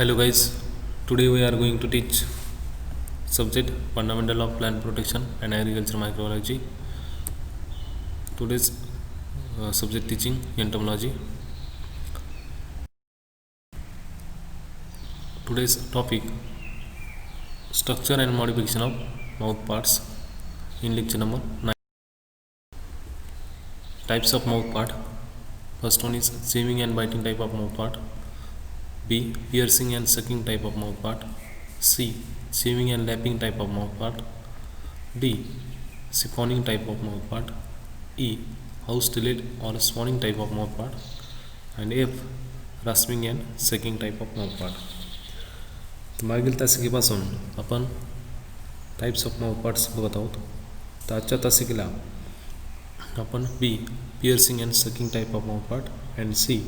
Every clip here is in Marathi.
Hello guys, today we are going to teach subject fundamental of plant protection and agriculture microbiology. Today's subject teaching entomology. Today's topic structure and modification of mouth parts in lecture number 9. Types of mouth part. First one is chewing and biting type of mouth part. B. Piercing and sucking type of mouth part. C. Chewing and lapping type of mouth part. D. Siphoning type of mouth part. E. House tilted or spawning type of mouth part. And F. Rasping and sucking type of mouth part. तर मागील तासिकेपासून आपण टाईप्स ऑफ माउथ पार्ट्स बघत आहोत. तर आजच्या तासिकेला आपण B piercing and sucking type of mouth part and C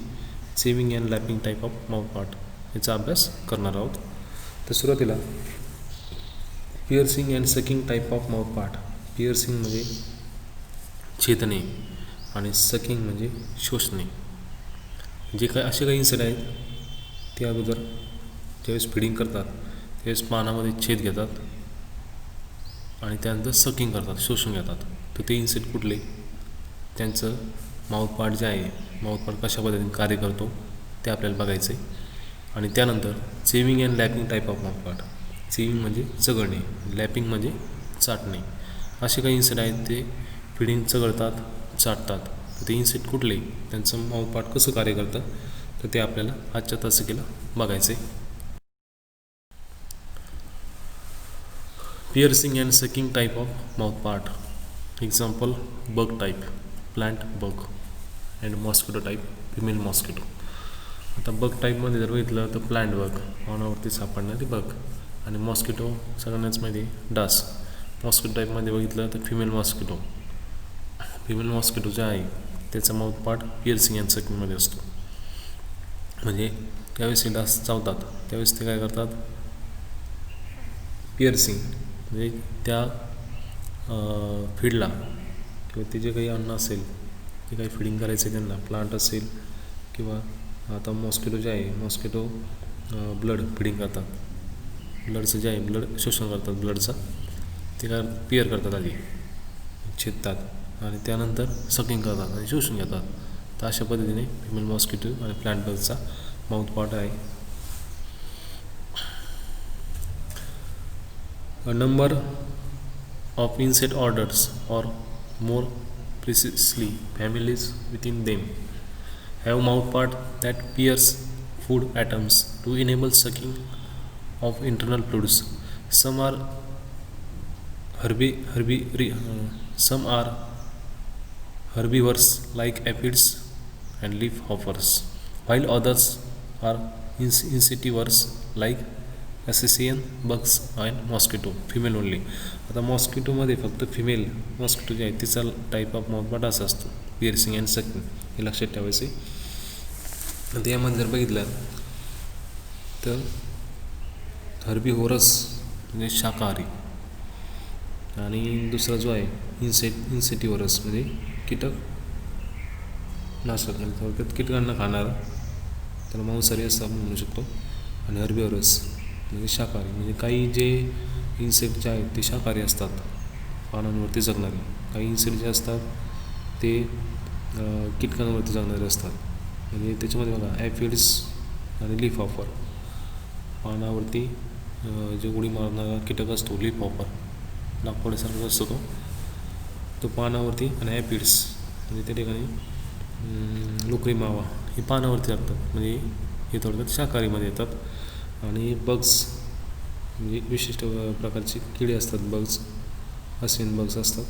chewing and lapping type of mouth part याचा अभ्यास करणार आहोत. तर सुरुवातीला piercing and sucking type of mouth part. Piercing म्हणजे छेदणे आणि सकिंग म्हणजे शोषणे. जे काय असे काही इन्सेक्ट आहेत ते अगोदर ज्यावेळेस फिडिंग करतात त्यावेळेस पानामध्ये छेद घेतात आणि त्यानंतर सकिंग करतात, शोषून घेतात. तर ते इन्सेक्ट कुठले, त्यांचं माउथ पार्ट जे आहे, माउथ पार्ट कशा पद्धतीने कार्य करतो ते आपल्याला बघायचं आहे. आणि त्यानंतर chewing and lapping type of mouth part. Chewing म्हणजे चघळणे, लॅपिंग म्हणजे चाटणे. असे काही इन्सेक्ट आहेत ते फिडिंग चघळतात, चाटतात. तर ते इन्सेक्ट कुठले, त्यांचं माउथ पार्ट कसं कार्य करतं तर ते आपल्याला आजच्या तासिकेला बघायचं आहे. Piercing and sucking type of mouth part. Example, bug type, plant bug and mosquito type, female mosquito. आता बग टाईपमध्ये जर बघितलं तर प्लांट बग, पानावरती सापडणारी बग, आणि मॉस्किटो सगळ्यांनाच माहिती डास. मॉस्किटो टाईपमध्ये बघितलं तर फिमेल मॉस्किटो. फिमेल मॉस्किटो जे आहे त्याचा माउथ पार्ट पिअर्सिंग अँड सकिंगमध्ये असतो. म्हणजे त्यावेळेस हे डास चावतात त्यावेळेस ते काय करतात, पिअर्सिंग म्हणजे त्या फीडला किंवा ते जे काही अन्न असेल, जे काही फिडिंग करायचं आहे त्यांना, प्लांट असेल किंवा आता मॉस्किटो जे आहे, मॉस्किटो ब्लड फिडिंग करतात, ब्लडचं जे आहे ब्लड शोषण करतात, ब्लडचं ते काय पिअर करतात, आधी छेदतात आणि त्यानंतर सकिंग करतात आणि शोषून घेतात. तर अशा पद्धतीने फिमेल मॉस्किटो आणि प्लांट बगचा माउथ पार्ट आहे. A number of insect orders, or more precisely families within them, have mouth part that pierce food atoms to enable sucking of internal fluids. Some are herbivores like aphids and leafhoppers, while others are insectivores like assassin bugs and mosquito, female only. आता मॉस्किटोमध्ये फक्त फिमेल मॉस्किटो जे आहे तिचा टाईप ऑफ माउथ पार्ट असा असतो, पिअर्सिंग अँड सकिंग, हे लक्षात ठेवायचे. आता यामध्ये जर बघितलं तर हर्बिव्होरस म्हणजे शाकाहारी, आणि दुसरा जो आहे इन्सेक्टिव्होरस म्हणजे कीटक नाशक, म्हणजे थोडक्यात कीटकांना खाणारा, त्याला मांसाहारी असं आपण म्हणू शकतो. आणि हर्बिव्होरस म्हणजे शाकाहारी, म्हणजे काही जे इन्सेक्ट जे आहेत ते शाकाहारी असतात, पानांवरती जगणारे. काही इन्सेक्ट जे असतात ते कीटकांवरती जगणारे असतात. म्हणजे त्याच्यामध्ये बघा ॲफिड्स आणि लीफहॉपर, पानावरती जे उडी मारणारा कीटक असतो लीफहॉपर, लाकडासारखा असतो तो पानावरती, आणि ॲफिड्स म्हणजे त्या ठिकाणी लोकरी मावा हे पानावरती लागतात, म्हणजे हे थोडक्यात शाकाहारीमध्ये येतात. आणि बग्स म्हणजे विशिष्ट प्रकारचे किडे असतात, बग्स अश्विन बग्स असतात.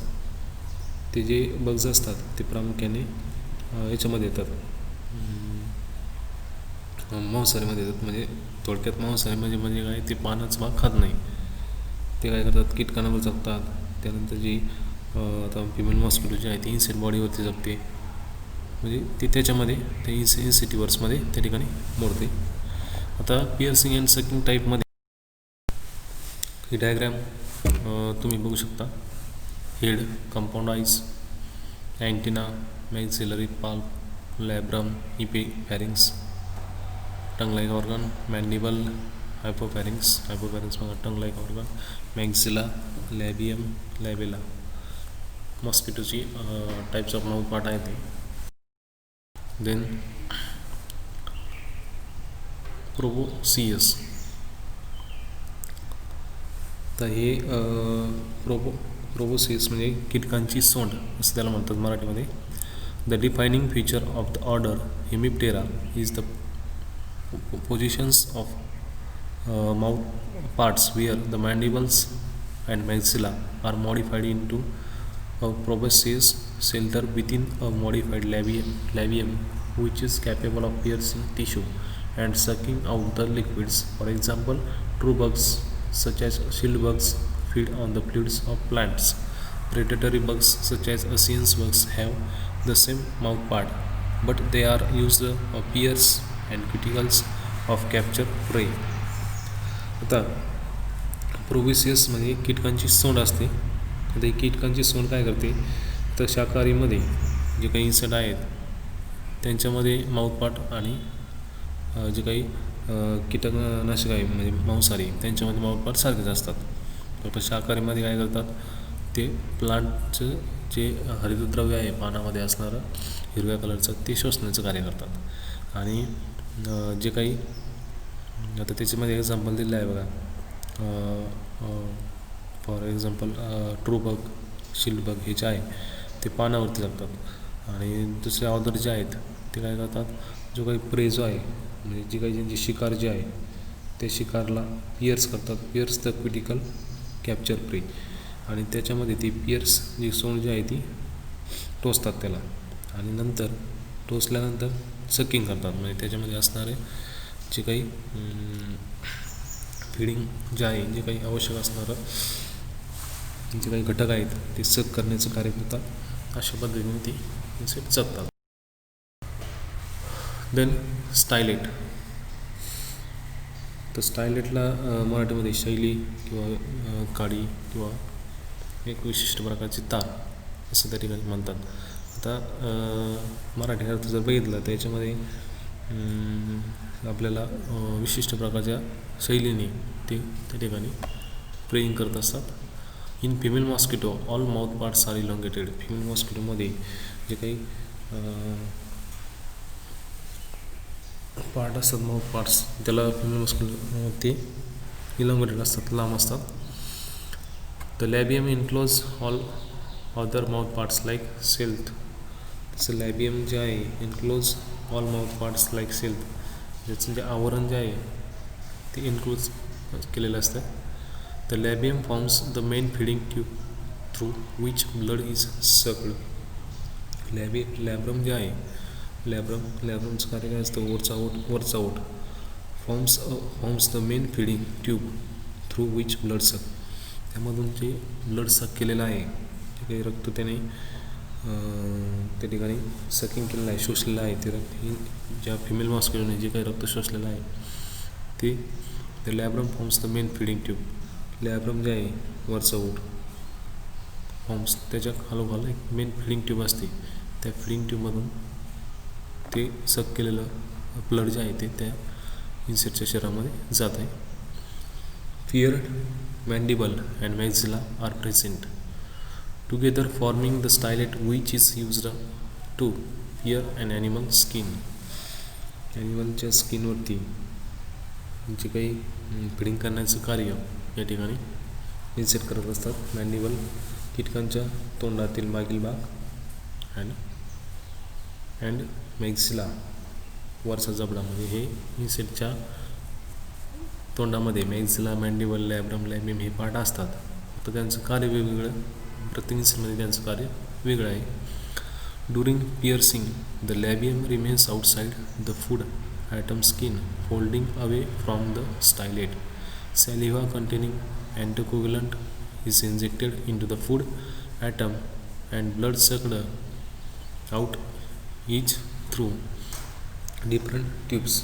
ते जे बग्स असतात ते प्रामुख्याने याच्यामध्ये येतात, मांसाहारीमध्ये येतात. म्हणजे थोडक्यात मांसाहारी म्हणजे काय, ते पानाचा भाग खात नाही, ते काय करतात कीटकांवर जगतात. त्यानंतर जी आता फिमेल मॉस्किटो जी आहे ती इन्सेक्ट बॉडीवरती जगते, म्हणजे ती त्याच्यामध्ये ते इन्सेक्टिव्हर्समध्ये त्या ठिकाणी मोडते. आता पिअर्सिंग अँड सकिंग टाईपमध्ये ही डायग्रॅम तुम्ही बघू शकता. Head, compound eyes, antenna, maxillary palp, labrum, epipharynx. Tongue like organ, mandible, hypopharynx बघा tongue like organ, maxilla, labium, labella. मॉस्किटोची टाईप्स ऑफ माउथ पार्ट आहे ते. Then proboscis. तर हे प्रोबोसियस म्हणजे कीटकांची सोंड असं त्याला म्हणतात मराठीमध्ये. The defining feature of the order Hemiptera is the positions of mouth parts where the mandibles and maxilla are modified into a proboscis shelter within a modified labium which is capable of piercing tissue and sucking out the liquids. For example, true bugs such as shieldbugs feed on the fluids of plants. Predatory bugs such as Asians bugs have the same mouth part, but they are used to pierce and cuticles of capture prey. आता प्रोबिसियसमध्ये कीटकांची सोंड असते. आता ही कीटकांची सोंड काय करते, तर शाकाहारीमध्ये जे काही इन्सेक्ट आहेत त्यांच्यामध्ये माउथपार्ट आणि जे काही कीटकनाशक आहे म्हणजे मांसाहारी त्यांच्यामध्ये माउथपार्ट सारखेच असतात. पण शाकाहारीमध्ये काय करतात, ते प्लांटचं जे हरितद्रव्य आहे पानामध्ये असणारं हिरव्या कलरचं ते शोषण्याचं कार्य करतात. आणि जे काही आता त्याच्यामध्ये एक्झाम्पल दिलं आहे बघा, फॉर एक्झाम्पल ट्रूबग, शिल्डबग हे जे आहे ते पानावरती लागतात. आणि दुसरे ऑदर जे आहेत ते काय करतात, जो काही प्रे जो आहे म्हणजे जी काही ज्यांची शिकार जे आहे ते शिकारला पियर्स करतात, पियर्स द क्रिटिकल कॅप्चर प्रे. आणि त्याच्यामध्ये ती पियर्स जी सोंड जी आहे ती टोचतात त्याला, आणि नंतर टोचल्यानंतर सकिंग करतात. म्हणजे त्याच्यामध्ये असणारे जे काही फीडिंग जे आहे, जे काही आवश्यक असणारं जे काही घटक आहेत ते सक करण्याचं कार्य करतात. अशा पद्धतीने ती इन्सेक्ट जगतात. देन स्टायलेट. तर स्टायलेटला मराठीमध्ये शैली किंवा काडी किंवा एक विशिष्ट प्रकारची तार असं त्या ठिकाणी म्हणतात. आता मराठी अर्थ जर बघितलं तर याच्यामध्ये आपल्याला विशिष्ट प्रकारच्या शैलीने ते त्या ठिकाणी प्रेइंग करत असतात. In female mosquito all mouth parts are elongated. Female मॉस्किटोमध्ये जे काही पार्ट असतात माउथ पार्ट्स त्याला फिमेल मॉस्किटो ते इलॉंगेटेड असतात, लांब असतात. The labium enclose all other mouth parts like sheath. तसं लॅबियम जे आहे enclose all mouth parts like sheath, ज्याचं जे आवरण जे आहे ते इन्क्लूज केलेलं असतं. The labium forms the main feeding tube through which blood is sucked. Labrum जे आहे, लॅब्रमचं कार्य काय असतं, वरचा ओठ forms the main feeding tube through which blood सक. त्यामधून जे ब्लड सक केलेलं आहे, जे काही रक्त त्याने त्या ठिकाणी सकिंग केलेलं आहे, शोषलेलं आहे, ते रक्त ज्या फिमेल मॉस्किटोने जे काही रक्त शोषलेलं आहे ते the labrum forms the main feeding tube. Labrum जे आहे वरचा ओठ फॉर्म्स, त्याच्या खालोखाल एक मेन फिडिंग ट्यूब असते. त्या फिडिंग ट्यूबमधून ते सक केलेलं ब्लड जे आहे ते त्या इन्सेक्टच्या शरीरामध्ये जात आहे. फिअर, mandible and maxilla are present together forming the stylet which is used to pierce an animal skin. ॲनिमलच्या स्किनवरती जे काही फिडिंग करण्याचं कार्य या ठिकाणी इन्सेक्ट करत असतात. मॅन्डिबल कीटकांच्या तोंडातील मागील भाग अँड मॅक्झिला वरचा जबडा, म्हणजे हे इन्सेक्टच्या तोंडामध्ये मॅक्झिला, मॅन्डिबल, लॅब्रम, लॅबियम हे पार्ट असतात. तर त्यांचं कार्य वेगवेगळं, प्रत्येक इन्सेक्टमध्ये त्यांचं कार्य वेगळं आहे. During piercing the labium remains outside the food item skin folding away from the stylet. Saliva containing anticoagulant is injected in to the food item and blood sucked out is through different tubes.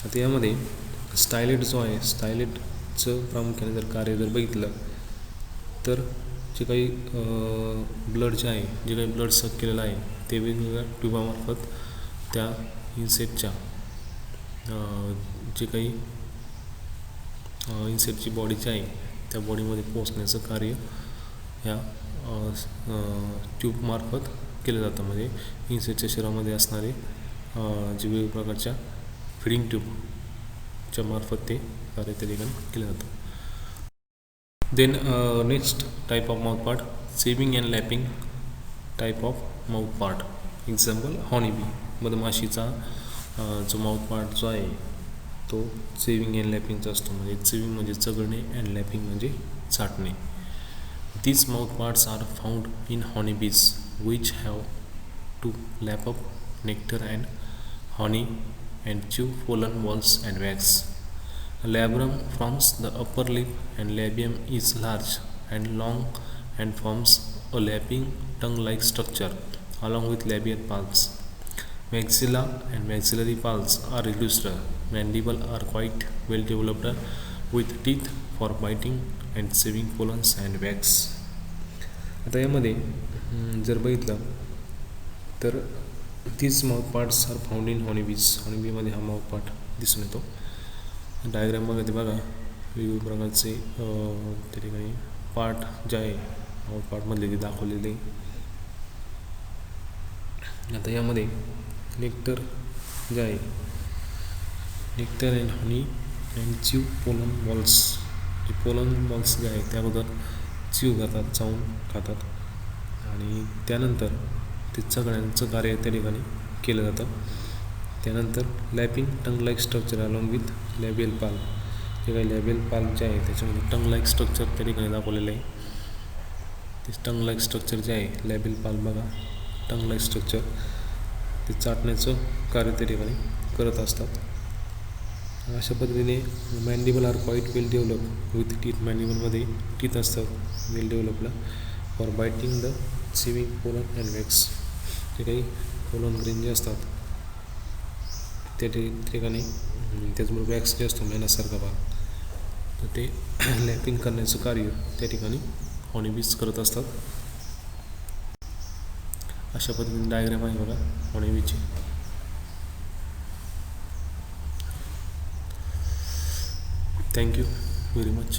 आता यामध्ये स्टायलेट जो आहे, स्टायलेटचं प्रामुख्याने जर कार्य जर बघितलं तर जे काही ब्लड जे आहे, जे काही ब्लड सक केलेलं आहे ते वेगवेगळ्या ट्यूबामार्फत त्या इन्सेक्टच्या जे काही इन्सेक्टची बॉडी जी आहे त्या बॉडीमध्ये पोचण्याचं कार्य ह्या ट्यूबमार्फत केलं जातं. म्हणजे इन्सेक्टच्या शरीरामध्ये असणारे जे वेगवेगळ्या प्रकारच्या फिडिंग ट्यूबच्या मार्फत ते कार्य त्या ठिकाणी केलं जातं. Then next type of mouth part, chewing and lapping type of mouth part. Example honeybee, मधमाशीचा जो माउथ पार्ट जो आहे तो सेविंग अँड लॅपिंगचा असतो. म्हणजे सेविंग म्हणजे चघळणे अँड लॅपिंग म्हणजे चाटणे. These mouth parts are found in honeybees, which have to lap up nectar and honey and chew pollen balls and wax. A labrum forms the upper lip and labium is large and long and forms a lapping tongue-like structure along with labial palps. Maxilla and maxillary palps are illustrious. Mandible are quite well developed with teeth for biting and saving pollens and wax. आता यामध्ये जर बघितलं तर these mouth parts are found in honeybees. हॉनीबीमध्ये हा माउथ पार्ट दिसून येतो. डायग्राम बघा ते बघा वेगवेगळ्या प्रकारचे त्या ठिकाणी पार्ट जे आहे माउथ पार्टमधले ते दाखवलेले. आता यामध्ये नेक्टर जे आहे, नेक्टर अँड हनी अँड च्यू पोलन बॉल्स. जे पोलन बॉल्स जे आहे त्या अगोदर च्यू करतात, चावून खातात आणि त्यानंतर ते चघळण्याचं कार्य त्या ठिकाणी केलं जातं. त्यानंतर lapping tongue like structure along with labial palp. जे काही लॅबियल पाल्प जे आहे त्याच्यामध्ये टंग लाईक स्ट्रक्चर त्या ठिकाणी दाखवलेलं आहे. ते टंग लाईक स्ट्रक्चर जे आहे लॅबियल पाल्प बघा, टंग लाईक स्ट्रक्चर ते चाटण्याचं कार्य त्या ठिकाणी करत असतात. अशा पद्धतीने mandible are quite well develop with teeth. मॅन्डिबलमध्ये टीथ असतात वेल डेव्हलपला for biting the sieving pollen and wax. जे काही पोलन ग्रेन जे असतात त्या ठिकाणी त्याचबरोबर वॅक्स जे असतो मेणासारखा भाग तर ते लॅपिंग करण्याचं कार्य त्या ठिकाणी हॉनीबीज करत असतात. अशा पद्धतीने डायग्राम आहे बघा हॉनीबीची. Thank you very much.